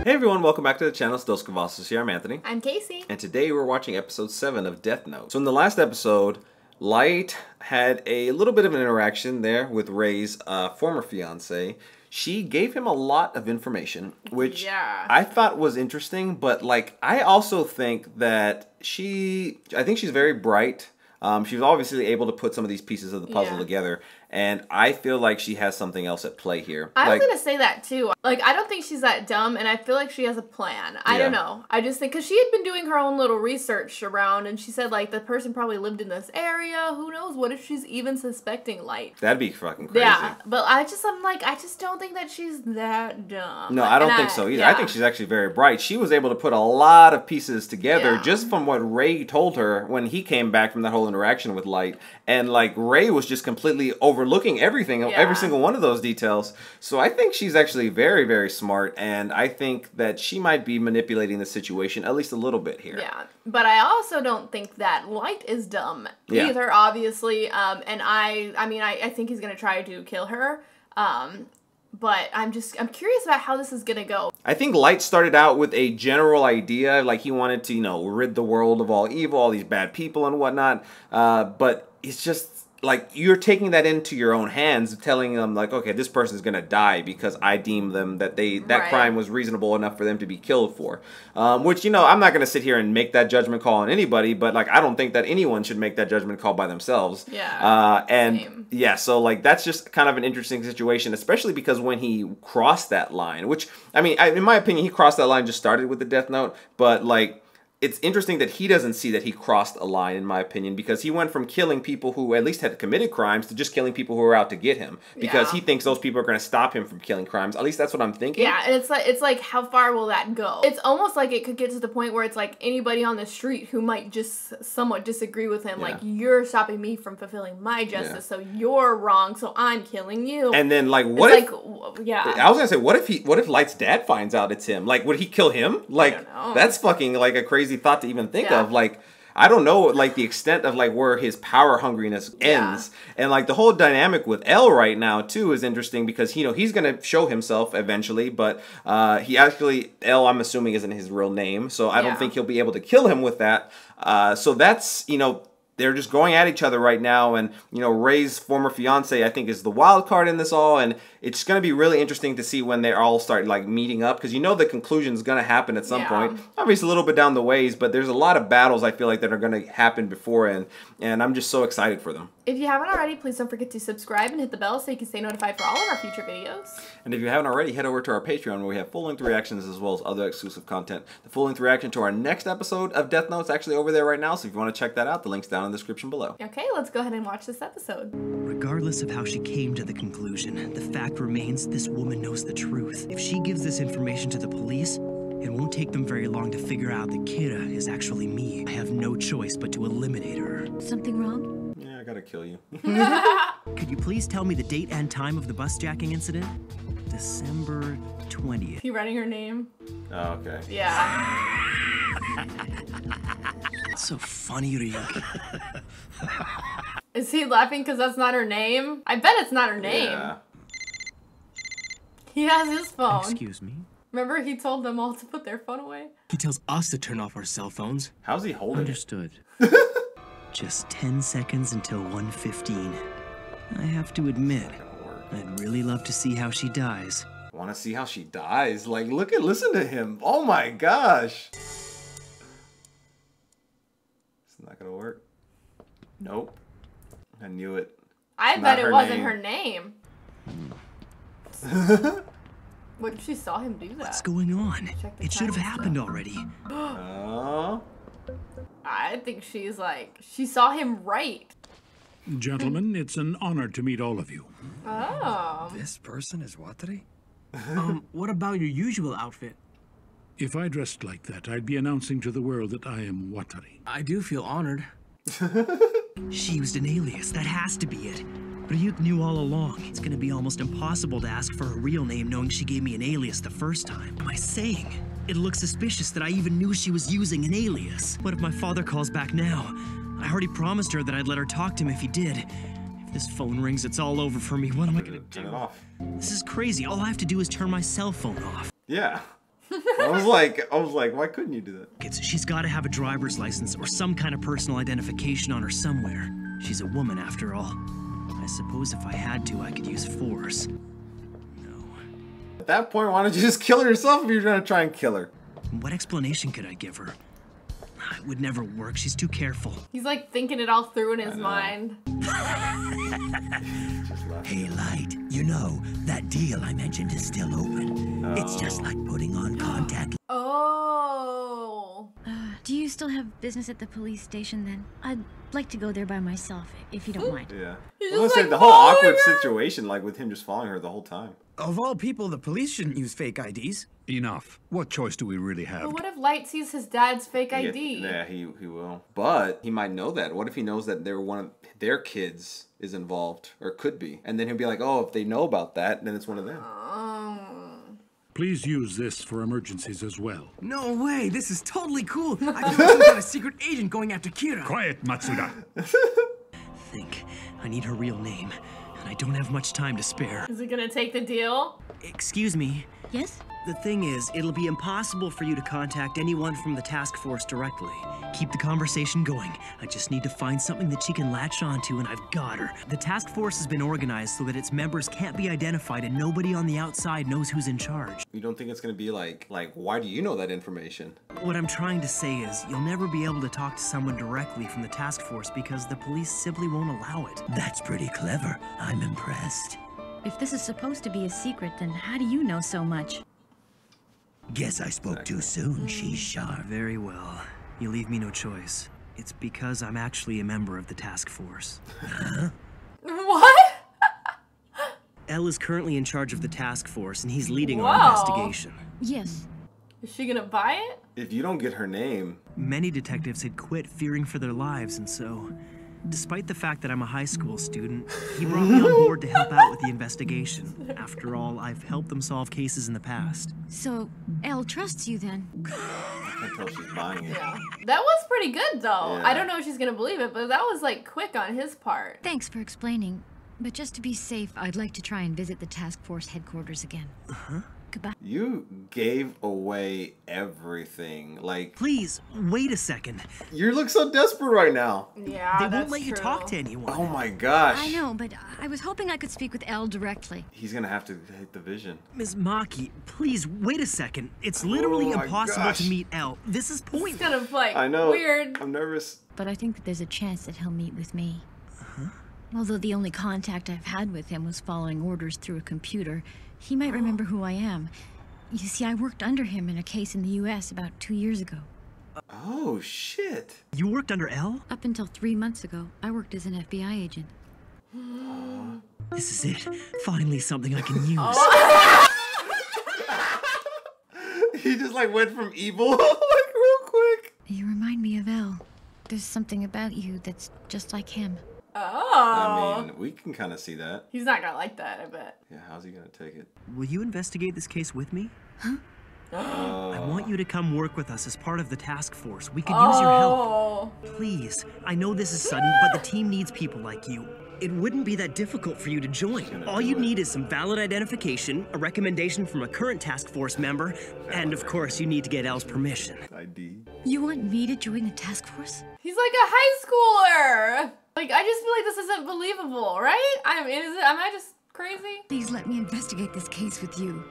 Hey everyone, welcome back to the channel. Dos Cavazos here. I'm Anthony. I'm Casey. And today we're watching episode 7 of Death Note. So in the last episode, Light had a little bit of an interaction there with Rei's former fiance. She gave him a lot of information, which I thought was interesting, but like I also think that I think she's very bright. She was obviously able to put some of these pieces of the puzzle together, and I feel like she has something else at play here. I was gonna say that too. Like, I don't think she's that dumb, and I feel like she has a plan. I don't know. I just think, because she had been doing her own little research around, and she said, like, the person probably lived in this area. Who knows? What if she's even suspecting Light? That'd be fucking crazy. Yeah, but I just don't think that she's that dumb. No, I don't think so either. I think she's actually very bright. She was able to put a lot of pieces together just from what Rei told her when he came back from that whole interaction with Light. And, like, Rei was just completely overlooking everything, every single one of those details. So I think she's actually very, very smart, and I think that she might be manipulating the situation at least a little bit here. Yeah, but I also don't think that Light is dumb either, obviously. And I think he's going to try to kill her. But I'm curious about how this is going to go. I think Light started out with a general idea, like he wanted to, you know, rid the world of all evil, all these bad people and whatnot. But it's just like you're taking that into your own hands, telling them like, okay, this person's gonna die because I deem them that that crime was reasonable enough for them to be killed for. Which, you know, I'm not gonna sit here and make that judgment call on anybody, but like I don't think that anyone should make that judgment call by themselves. Yeah. So like that's just kind of an interesting situation, especially because when he crossed that line, which I mean, in my opinion, he crossed that line just started with the Death Note, but like, it's interesting that he doesn't see that he crossed a line, in my opinion, because he went from killing people who at least had committed crimes to just killing people who were out to get him, because he thinks those people are going to stop him from killing crimes. At least that's what I'm thinking. Yeah, and it's like how far will that go? It's almost like it could get to the point where it's like anybody on the street who might just somewhat disagree with him, like, you're stopping me from fulfilling my justice, so you're wrong, so I'm killing you. And then like what if, I was gonna say, what if Light's dad finds out it's him? Like, would he kill him? Like, that's fucking like a crazy thought to even think of. Like, I don't know, like, the extent of like where his power hungriness ends. And like the whole dynamic with L right now too is interesting, because, you know, he's gonna show himself eventually, but he actually, L, I'm assuming, isn't his real name, so I don't think he'll be able to kill him with that. So that's, you know, they're just going at each other right now, and, you know, Rei's former fiance, I think, is the wild card in this all, and it's going to be really interesting to see when they all start, like, meeting up, because you know the conclusion is going to happen at some point. Obviously, a little bit down the ways, but there's a lot of battles, I feel like, that are going to happen before, and I'm just so excited for them. If you haven't already, please don't forget to subscribe and hit the bell so you can stay notified for all of our future videos. And if you haven't already, head over to our Patreon, where we have full-length reactions as well as other exclusive content. The full-length reaction to our next episode of Death Note is actually over there right now, so if you want to check that out, the link's down in the description below. Okay, let's go ahead and watch this episode. Regardless of how she came to the conclusion, the fact remains this woman knows the truth. If she gives this information to the police, it won't take them very long to figure out that Kira is actually me. I have no choice but to eliminate her. Something wrong? Yeah, I gotta kill you. Could you please tell me the date and time of the bus jacking incident? December 20th. You writing her name? Oh, okay. Yeah. That's so funny, Ryuk. Is he laughing because that's not her name? I bet it's not her name. Yeah. He has his phone. Excuse me? Remember he told them all to put their phone away? He tells us to turn off our cell phones. How's he holding Understood. Just 10 seconds until 1:15. I have to admit, I'd really love to see how she dies. Want to see how she dies? Like, listen to him. Oh my gosh. It's not gonna work. Nope. I knew it. I bet it wasn't her name. What if she saw him do that? What's going on? It should have happened already. I think she's like, she saw him right. Gentlemen, it's an honor to meet all of you. Oh. This person is Watari? What about your usual outfit? If I dressed like that, I'd be announcing to the world that I am Watari. I do feel honored. She used an alias, that has to be it. Ryuk knew all along. It's gonna be almost impossible to ask for a real name knowing she gave me an alias the first time. What am I saying? It looks suspicious that I even knew she was using an alias. What if my father calls back now? I already promised her that I'd let her talk to him if he did. If this phone rings, it's all over for me. What am I gonna do? Turn it off. This is crazy. All I have to do is turn my cell phone off. Yeah. I was like, why couldn't you do that? She's got to have a driver's license or some kind of personal identification on her somewhere. She's a woman, after all. I suppose if I had to, I could use force. No. At that point, why don't you just kill her yourself if you're trying to try and kill her? What explanation could I give her? It would never work. She's too careful. He's like thinking it all through in his mind. Hey, Light, you know, that deal I mentioned is still open. It's just like putting on contact. Oh. Do you still have business at the police station then? I'd like to go there by myself, if you don't mind. Yeah. He's I was just, gonna say, like, the whole awkward following her? situation, like with him just following her the whole time. Of all people, the police shouldn't use fake IDs. Enough. What choice do we really have? But what if Light sees his dad's fake ID? Yeah, he will. But he might know that. What if he knows that one of their kids is involved, or could be? And then he'll be like, oh, if they know about that, then it's one of them. Please use this for emergencies as well. No way, this is totally cool. I feel like some kind of secret agent going after Kira. Quiet, Matsuda. Think. I need her real name, and I don't have much time to spare. Is he gonna take the deal? Excuse me. Yes? The thing is, it'll be impossible for you to contact anyone from the task force directly. Keep the conversation going. I just need to find something that she can latch onto, and I've got her. The task force has been organized so that its members can't be identified and nobody on the outside knows who's in charge. You don't think it's gonna be like, why do you know that information? What I'm trying to say is, you'll never be able to talk to someone directly from the task force because the police simply won't allow it. That's pretty clever. I'm impressed. If this is supposed to be a secret, then how do you know so much? Guess I spoke too soon. She's sharp. Very well. You leave me no choice. It's because I'm actually a member of the task force. What? L is currently in charge of the task force, and he's leading Whoa. our investigation. Yes. Is she gonna buy it? If you don't get her name, Many detectives had quit fearing for their lives, and so, despite the fact that I'm a high school student, he brought me on board to help out with the investigation. After all, I've helped them solve cases in the past. So, Elle trusts you then? I can't tell if she's buying it. That was pretty good though. Yeah. I don't know if she's gonna believe it, but that was like quick on his part. Thanks for explaining. But just to be safe, I'd like to try and visit the task force headquarters again. Goodbye. You gave away everything. Like, Please, wait a second. you look so desperate right now. Yeah, They won't that's let you true. talk to anyone. Oh my gosh. I know, but I was hoping I could speak with Elle directly. He's gonna have to hit the vision. Ms. Maki, please, wait a second. It's literally Oh my impossible gosh. to meet Elle. This is It's pointless. kind of like I know. weird. I'm nervous. But I think that there's a chance that he'll meet with me. Although the only contact I've had with him was following orders through a computer, he might remember who I am. You see, I worked under him in a case in the US about 2 years ago. Oh shit. You worked under Elle? Up until 3 months ago, I worked as an FBI agent. This is it. Finally something I can use. He just like went from evil like real quick. You remind me of Elle. There's something about you that's just like him. Oh. I mean, we can kind of see that. He's not gonna like that, I bet. Yeah, how's he gonna take it? Will you investigate this case with me? I want you to come work with us as part of the task force. We could use your help. Oh. Please. I know this is sudden, but the team needs people like you. It wouldn't be that difficult for you to join. All you need is some valid identification, a recommendation from a current task force member, and of course, you need to get Elle's permission. ID. You want me to join the task force? He's like a high schooler. Like, I just feel like this isn't believable, right? Am I just crazy? Please let me investigate this case with you.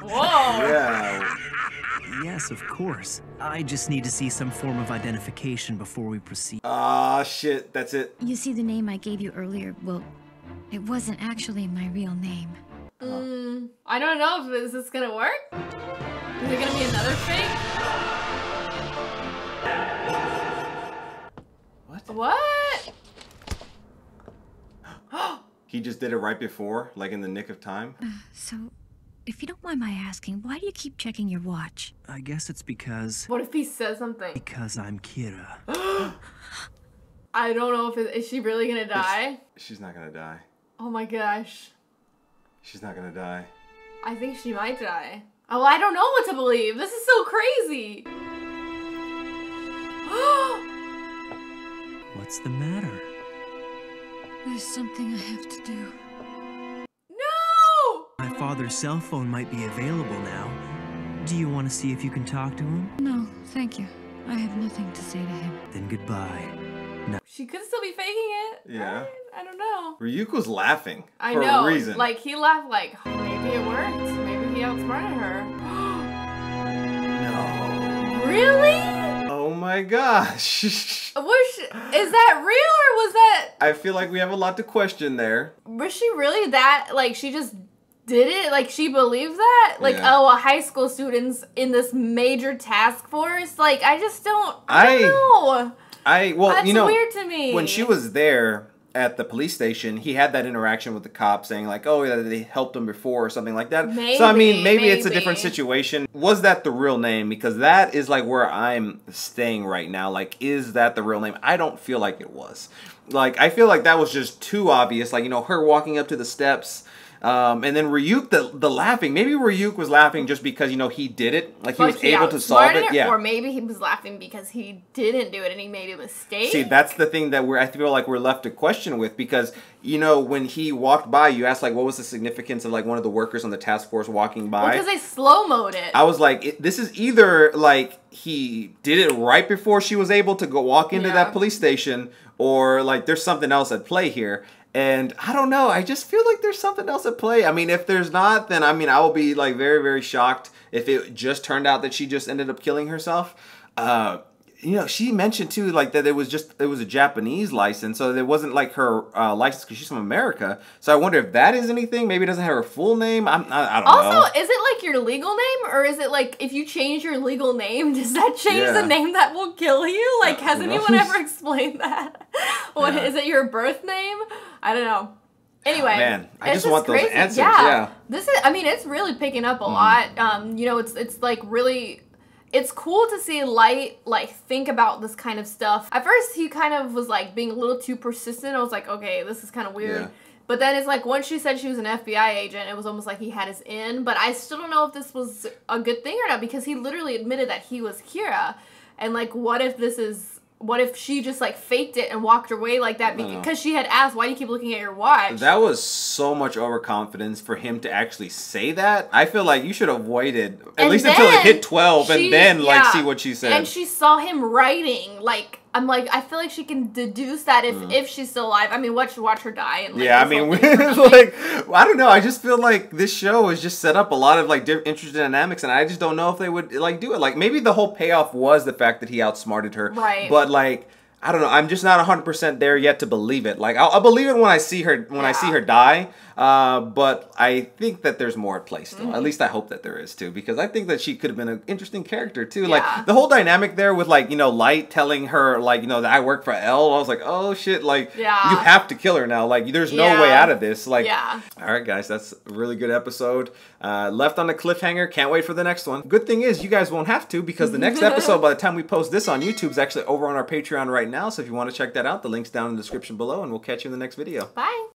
Whoa. Yeah. Yes, of course. I just need to see some form of identification before we proceed. Ah, shit. That's it. You see, the name I gave you earlier, well, it wasn't actually my real name. I don't know if this gonna work. Is it gonna be another fake? What? He just did it right before, like in the nick of time. So, if you don't mind my asking, why do you keep checking your watch? I guess it's because What if he says something? I'm Kira. I don't know if is she really gonna die? She's not gonna die. Oh my gosh. She's not gonna die. I think she might die. Oh, I don't know what to believe. This is so crazy. What's the matter? There's something I have to do. No! I have father's cell phone might be available now. Do you want to see if you can talk to him? No, thank you. I have nothing to say to him. Then goodbye. She could still be faking it. Yeah. Right? I don't know. Ryuko's laughing I for know. a reason. Like, he laughed like, maybe it worked. Maybe he outsmarted her. No. Really? Oh my gosh. Is that real or was that... I feel like we have a lot to question there. Was she really that... Like, she just did it? Like, she believed that? Like, Yeah. oh, a high school student's in this major task force? Like, I just don't... I don't know. Well, That's you know, weird to me. when she was there at the police station, he had that interaction with the cop saying like, oh, yeah, they helped him before or something like that. So, I mean, maybe it's a different situation. Was that the real name? Because that is like where I'm staying right now. Like, is that the real name? I don't feel like it was. Like, I feel like that was just too obvious. Like, you know, her walking up to the steps. And then Ryuk, the laughing. Maybe Ryuk was laughing just because, you know, he did it. Like, he was able to solve it. Yeah. Or maybe he was laughing because he didn't do it and he made a mistake. See, that's the thing that I feel like we're left to question with, because, you know, when he walked by, you asked, like, what was the significance of, like, one of the workers on the task force walking by? Because they slow-moed it. I was like, this is either, like, he did it right before she was able to go walk into that police station, or, like, there's something else at play here. And I don't know. I just feel like there's something else at play. I mean, if there's not, then I mean, I will be like very, very shocked if it just turned out that she just ended up killing herself. You know, she mentioned too, like that it was a Japanese license, so it wasn't like her license because she's from America. So I wonder if that is anything. Maybe it doesn't have her full name. I don't know. Also, is it like your legal name, or is it like if you change your legal name, does that change the name that will kill you? Like, has anyone ever explained that? What is it? Your birth name? I don't know. Anyway, oh, man, I just want those answers. Yeah. This is. I mean, it's really picking up a lot. You know, it's like really. It's cool to see Light, like, think about this kind of stuff. At first, he kind of was, like, being a little too persistent. I was like, okay, this is kind of weird. Yeah. But then it's like, once she said she was an FBI agent, it was almost like he had his in. But I still don't know if this was a good thing or not, because he literally admitted that he was Kira. And, like, what if she just, like, faked it and walked away like that because she had asked, why do you keep looking at your watch? That was so much overconfidence for him to actually say that. I feel like you should have waited at least until it hit 12 and then, like, see what she said. And she saw him writing, like, I'm like, I feel like she can deduce that if she's still alive. I mean, watch her die. And, like, yeah, I mean, like, I don't know. I just feel like this show is just set up a lot of, like, interesting dynamics, and I just don't know if they would, like, do it. Like, maybe the whole payoff was the fact that he outsmarted her. Right. But, like, I don't know. I'm just not 100% there yet to believe it. Like, I'll believe it when I see her I see her die. But I think that there's more at play still. At least I hope that there is too, because I think that she could have been an interesting character too. Yeah. Like the whole dynamic there with, like, you know, Light telling her, like, you know, that I work for Elle. I was like, oh shit, like, you have to kill her now. Like, there's no way out of this. Like, all right, guys, that's a really good episode. Left on a cliffhanger. Can't wait for the next one. Good thing is you guys won't have to, because the next episode, by the time we post this on YouTube, is actually over on our Patreon right now. So if you want to check that out, the link's down in the description below, and we'll catch you in the next video. Bye.